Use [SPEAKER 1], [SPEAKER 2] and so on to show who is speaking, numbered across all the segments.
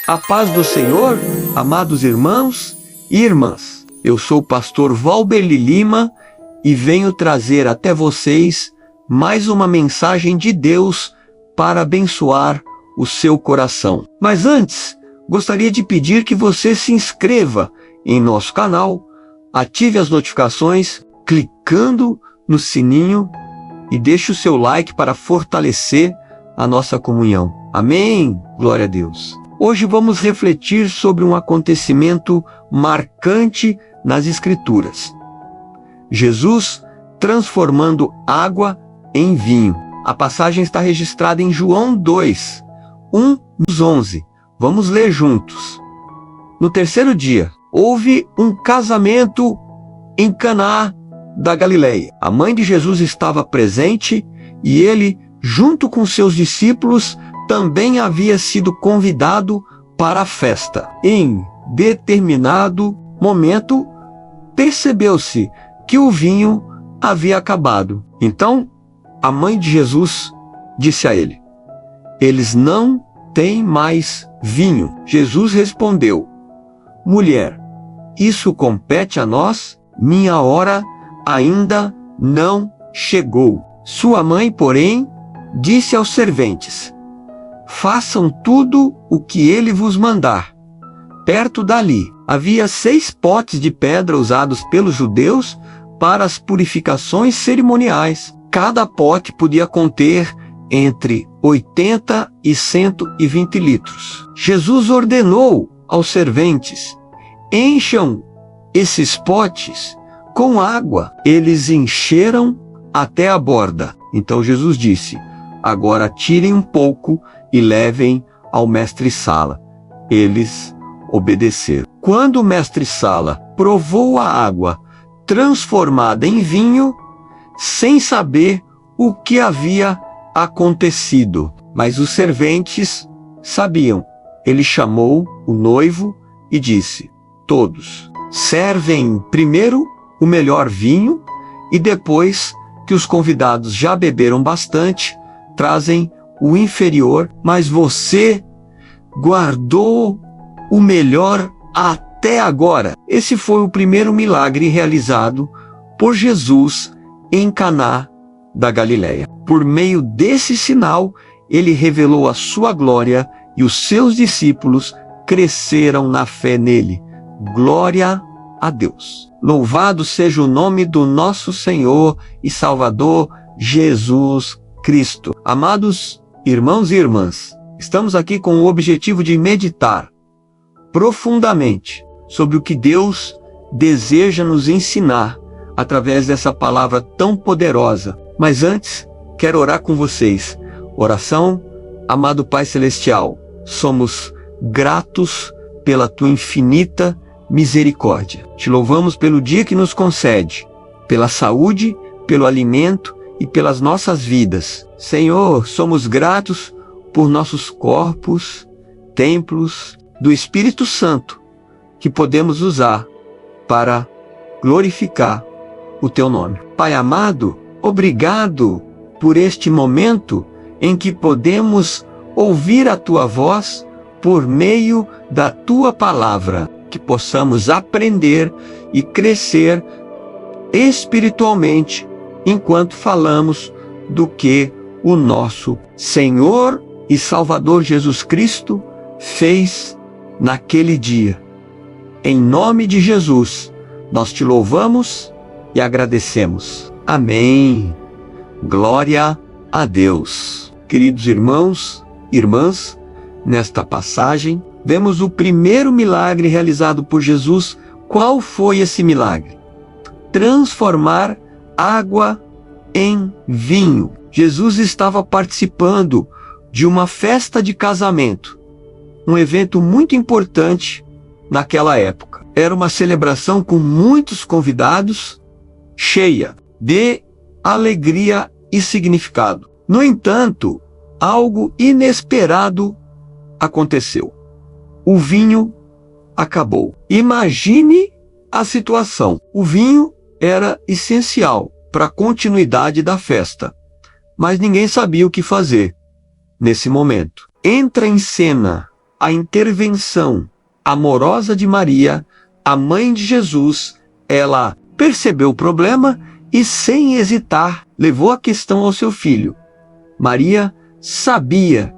[SPEAKER 1] A paz do Senhor, amados irmãos e irmãs. Eu sou o pastor Valberli Lima e venho trazer até vocês mais uma mensagem de Deus para abençoar o seu coração. Mas antes, gostaria de pedir que você se inscreva em nosso canal, ative as notificações clicando no sininho e deixe o seu like para fortalecer a nossa comunhão. Amém? Glória a Deus. Hoje vamos refletir sobre um acontecimento marcante nas Escrituras. Jesus transformando água em vinho. A passagem está registrada em João 2, 1-11. Vamos ler juntos. No terceiro dia, houve um casamento em Caná da Galileia. A mãe de Jesus estava presente e ele, junto com seus discípulos, também havia sido convidado para a festa. Em determinado momento, percebeu-se que o vinho havia acabado. Então, a mãe de Jesus disse a ele: "Eles não têm mais vinho." Jesus respondeu: "Mulher, isso compete a nós? Minha hora ainda não chegou." Sua mãe, porém, disse aos serventes: "Façam tudo o que ele vos mandar." Perto dali, havia 6 potes de pedra usados pelos judeus para as purificações cerimoniais. Cada pote podia conter entre 80 e 120 litros. Jesus ordenou aos serventes: "Encham esses potes com água." Eles encheram até a borda. Então Jesus disse: "Agora tirem um pouco e levem ao mestre-sala." Eles obedeceram. Quando o mestre-sala provou a água transformada em vinho, sem saber o que havia acontecido, mas os serventes sabiam, ele chamou o noivo e disse: "Todos servem primeiro o melhor vinho e depois que os convidados já beberam bastante, trazem o inferior, mas você guardou o melhor até agora." Esse foi o primeiro milagre realizado por Jesus em Caná da Galileia. Por meio desse sinal, ele revelou a sua glória e os seus discípulos cresceram na fé nele. Glória a Deus. Louvado seja o nome do nosso Senhor e Salvador Jesus Cristo. Amados irmãos e irmãs, estamos aqui com o objetivo de meditar profundamente sobre o que Deus deseja nos ensinar através dessa palavra tão poderosa. Mas antes, quero orar com vocês. Oração. Amado Pai Celestial, somos gratos pela Tua infinita misericórdia. Te louvamos pelo dia que nos concede, pela saúde, pelo alimento e pelas nossas vidas. Senhor, somos gratos por nossos corpos, templos do Espírito Santo, que podemos usar para glorificar o Teu nome. Pai amado, obrigado por este momento em que podemos ouvir a Tua voz por meio da Tua palavra, que possamos aprender e crescer espiritualmente enquanto falamos do que o nosso Senhor e Salvador Jesus Cristo fez naquele dia. Em nome de Jesus, nós te louvamos e agradecemos. Amém. Glória a Deus. Queridos irmãos e irmãs, nesta passagem, vemos o primeiro milagre realizado por Jesus. Qual foi esse milagre? Transformar água em vinho. Jesus estava participando de uma festa de casamento, um evento muito importante naquela época. Era uma celebração com muitos convidados, cheia de alegria e significado. No entanto, algo inesperado aconteceu. O vinho acabou. Imagine a situação. O vinho era essencial para a continuidade da festa, mas ninguém sabia o que fazer nesse momento. Entra em cena a intervenção amorosa de Maria, a mãe de Jesus, ela percebeu o problema e, sem hesitar, levou a questão ao seu filho. Maria sabia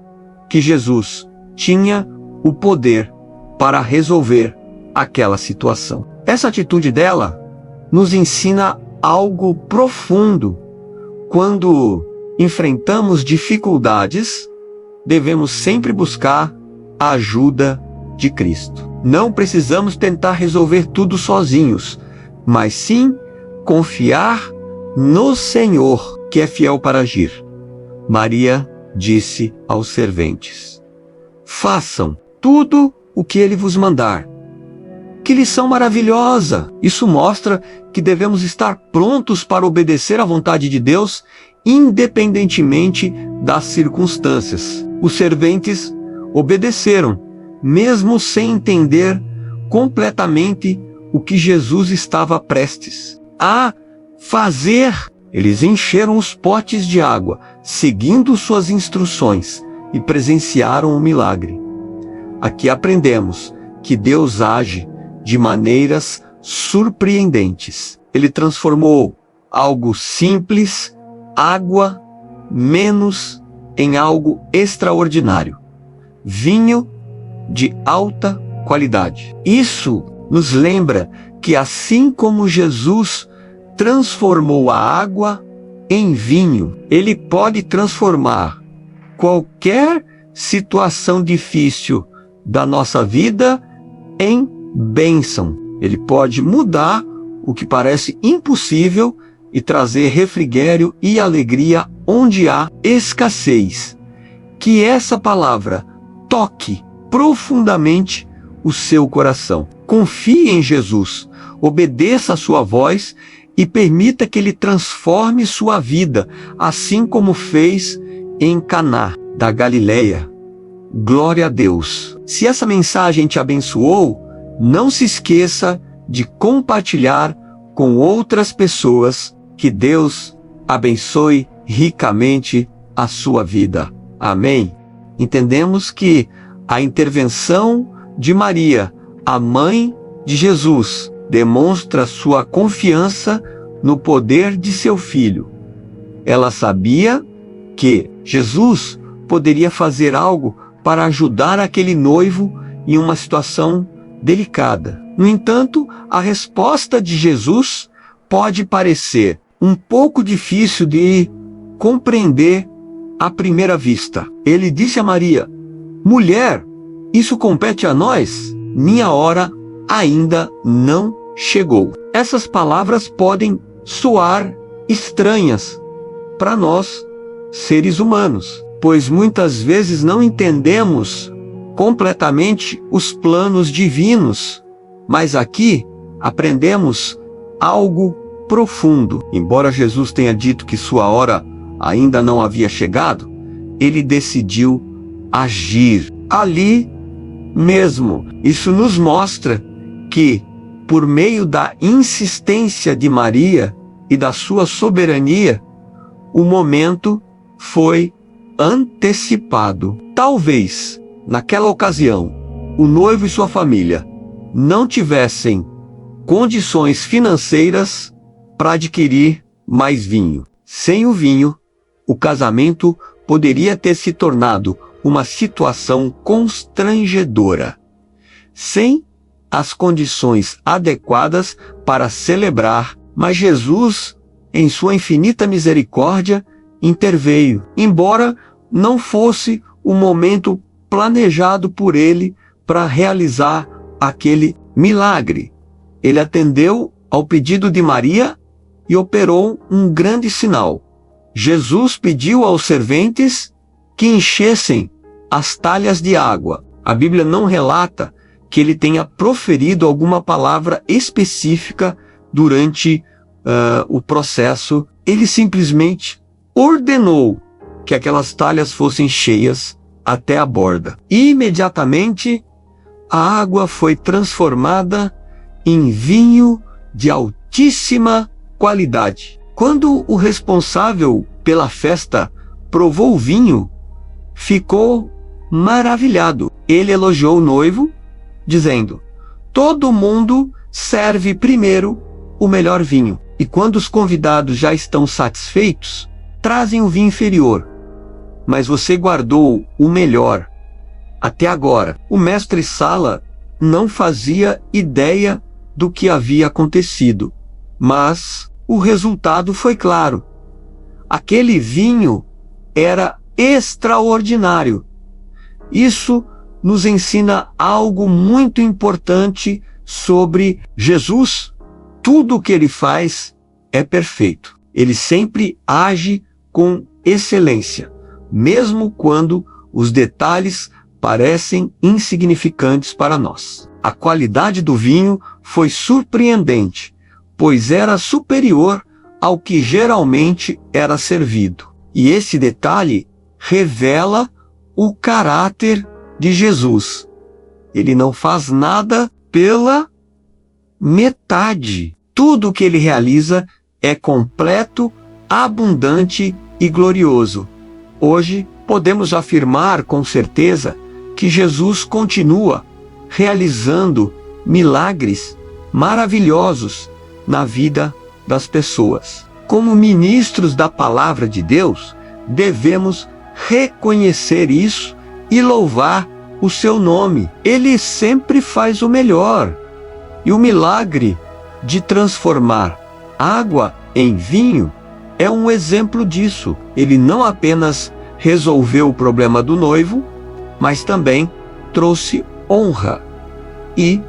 [SPEAKER 1] que Jesus tinha o poder para resolver aquela situação. Essa atitude dela nos ensina algo profundo. Quando enfrentamos dificuldades, devemos sempre buscar a ajuda de Cristo. Não precisamos tentar resolver tudo sozinhos, mas sim confiar no Senhor, que é fiel para agir. Maria disse aos serventes: façam tudo o que ele vos mandar. Que lição maravilhosa! Isso mostra que devemos estar prontos para obedecer à vontade de Deus, independentemente das circunstâncias. Os serventes obedeceram, mesmo sem entender completamente o que Jesus estava prestes a fazer. Eles encheram os potes de água, seguindo suas instruções, e presenciaram o milagre. Aqui aprendemos que Deus age de maneiras surpreendentes. Ele transformou algo simples, água, menos, em algo extraordinário. Vinho de alta qualidade. Isso nos lembra que, assim como Jesus transformou a água em vinho, ele pode transformar qualquer situação difícil da nossa vida em bênção. Ele pode mudar o que parece impossível e trazer refrigério e alegria onde há escassez. Que essa palavra toque profundamente o seu coração. Confie em Jesus, obedeça a sua voz e permita que ele transforme sua vida, assim como fez em Caná da Galileia. Glória a Deus! Se essa mensagem te abençoou, não se esqueça de compartilhar com outras pessoas. Que Deus abençoe ricamente a sua vida. Amém? Entendemos que a intervenção de Maria, a mãe de Jesus, demonstra sua confiança no poder de seu filho. Ela sabia que Jesus poderia fazer algo para ajudar aquele noivo em uma situação delicada. No entanto, a resposta de Jesus pode parecer um pouco difícil de compreender à primeira vista. Ele disse a Maria: mulher, isso compete a nós? Minha hora ainda não chegou. Essas palavras podem soar estranhas para nós, seres humanos, pois muitas vezes não entendemos completamente os planos divinos. Mas aqui aprendemos algo profundo. Embora Jesus tenha dito que sua hora ainda não havia chegado, ele decidiu agir ali mesmo. Isso nos mostra que, por meio da insistência de Maria e da sua soberania, o momento foi antecipado. Talvez, naquela ocasião, o noivo e sua família não tivessem condições financeiras para adquirir mais vinho. Sem o vinho, o casamento poderia ter se tornado uma situação constrangedora. Sem as condições adequadas para celebrar, mas Jesus, em sua infinita misericórdia, interveio, embora não fosse o momento planejado por ele para realizar aquele milagre. Ele atendeu ao pedido de Maria e operou um grande sinal. Jesus pediu aos serventes que enchessem as talhas de água. A Bíblia não relata que ele tenha proferido alguma palavra específica durante o processo. Ele simplesmente ordenou que aquelas talhas fossem cheias até a borda. Imediatamente, a água foi transformada em vinho de altíssima qualidade. Quando o responsável pela festa provou o vinho, ficou maravilhado. Ele elogiou o noivo, dizendo: todo mundo serve primeiro o melhor vinho, e quando os convidados já estão satisfeitos, trazem o vinho inferior. Mas você guardou o melhor até agora. O mestre Sala não fazia ideia do que havia acontecido, mas o resultado foi claro. Aquele vinho era extraordinário. Isso nos ensina algo muito importante sobre Jesus. Tudo o que ele faz é perfeito. Ele sempre age com excelência, mesmo quando os detalhes parecem insignificantes para nós. A qualidade do vinho foi surpreendente, pois era superior ao que geralmente era servido. E esse detalhe revela o caráter de Jesus. Ele não faz nada pela metade. Tudo o que ele realiza é completo, abundante e glorioso. Hoje, podemos afirmar com certeza que Jesus continua realizando milagres maravilhosos na vida das pessoas. Como ministros da palavra de Deus, devemos reconhecer isso e louvar o seu nome. Ele sempre faz o melhor. E o milagre de transformar água em vinho é um exemplo disso. Ele não apenas resolveu o problema do noivo, mas também trouxe honra e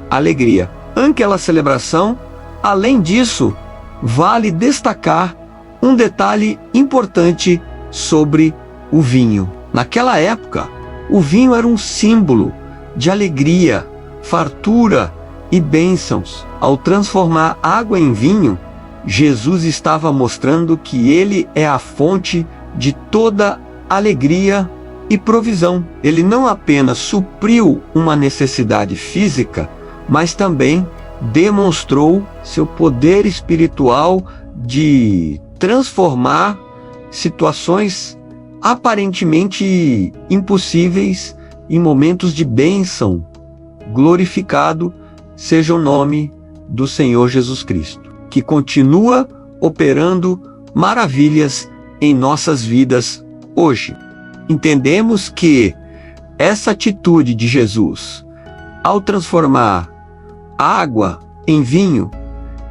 [SPEAKER 1] alegria. Naquela celebração, além disso, vale destacar um detalhe importante sobre o vinho. Naquela época, o vinho era um símbolo de alegria, fartura e bênçãos. Ao transformar água em vinho, Jesus estava mostrando que ele é a fonte de toda alegria e provisão. Ele não apenas supriu uma necessidade física, mas também demonstrou seu poder espiritual de transformar situações aparentemente impossíveis em momentos de bênção. Glorificado seja o nome do Senhor Jesus Cristo, que continua operando maravilhas em nossas vidas hoje. Entendemos que essa atitude de Jesus, ao transformar água em vinho,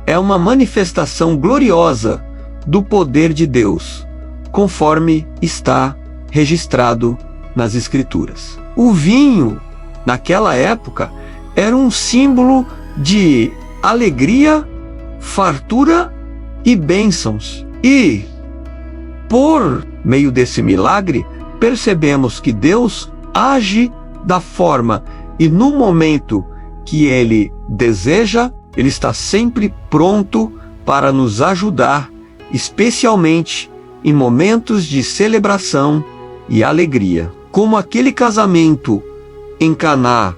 [SPEAKER 1] é uma manifestação gloriosa do poder de Deus, conforme está registrado nas Escrituras. O vinho, naquela época, era um símbolo de alegria, fartura e bênçãos. E, por meio desse milagre, percebemos que Deus age da forma e no momento que Ele deseja. Ele está sempre pronto para nos ajudar, especialmente em momentos de celebração e alegria. Como aquele casamento em Caná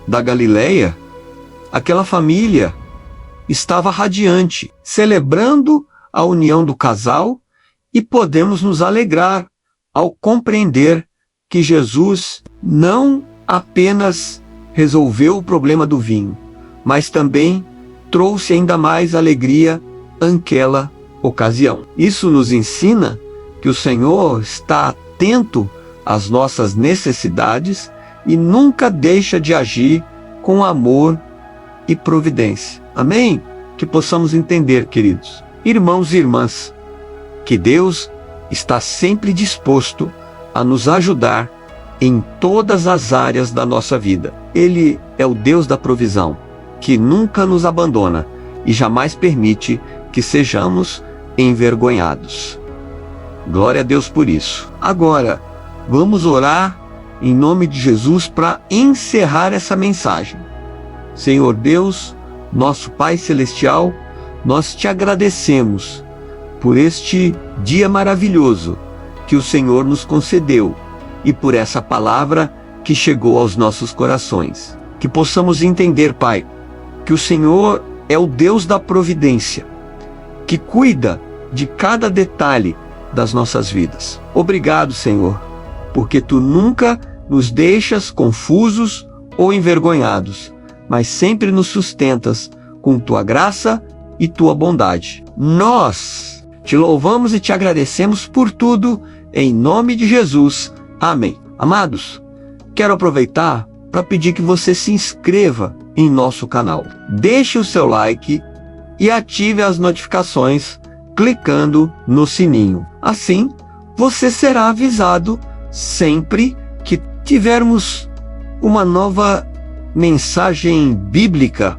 [SPEAKER 1] da Galileia, aquela família estava radiante, celebrando a união do casal, e podemos nos alegrar ao compreender que Jesus não apenas resolveu o problema do vinho, mas também trouxe ainda mais alegria naquela ocasião. Isso nos ensina que o Senhor está atento às nossas necessidades e nunca deixa de agir com amor e providência. Amém? Que possamos entender, queridos, irmãos e irmãs, que Deus está sempre disposto a nos ajudar em todas as áreas da nossa vida. Ele é o Deus da provisão, que nunca nos abandona e jamais permite que sejamos envergonhados. Glória a Deus por isso. Agora, vamos orar em nome de Jesus para encerrar essa mensagem. Senhor Deus, nosso Pai Celestial, nós te agradecemos por este dia maravilhoso que o Senhor nos concedeu e por essa palavra que chegou aos nossos corações. Que possamos entender, Pai, que o Senhor é o Deus da providência, que cuida de cada detalhe das nossas vidas. Obrigado, Senhor, porque Tu nunca nos deixas confusos ou envergonhados, mas sempre nos sustentas com tua graça e tua bondade. Nós te louvamos e te agradecemos por tudo, em nome de Jesus. Amém. Amados, quero aproveitar para pedir que você se inscreva em nosso canal. Deixe o seu like e ative as notificações clicando no sininho. Assim, você será avisado sempre que tivermos uma nova mensagem bíblica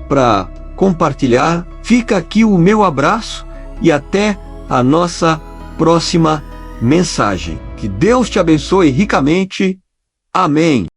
[SPEAKER 1] para compartilhar. Fica aqui o meu abraço e até a nossa próxima mensagem. Que Deus te abençoe ricamente. Amém.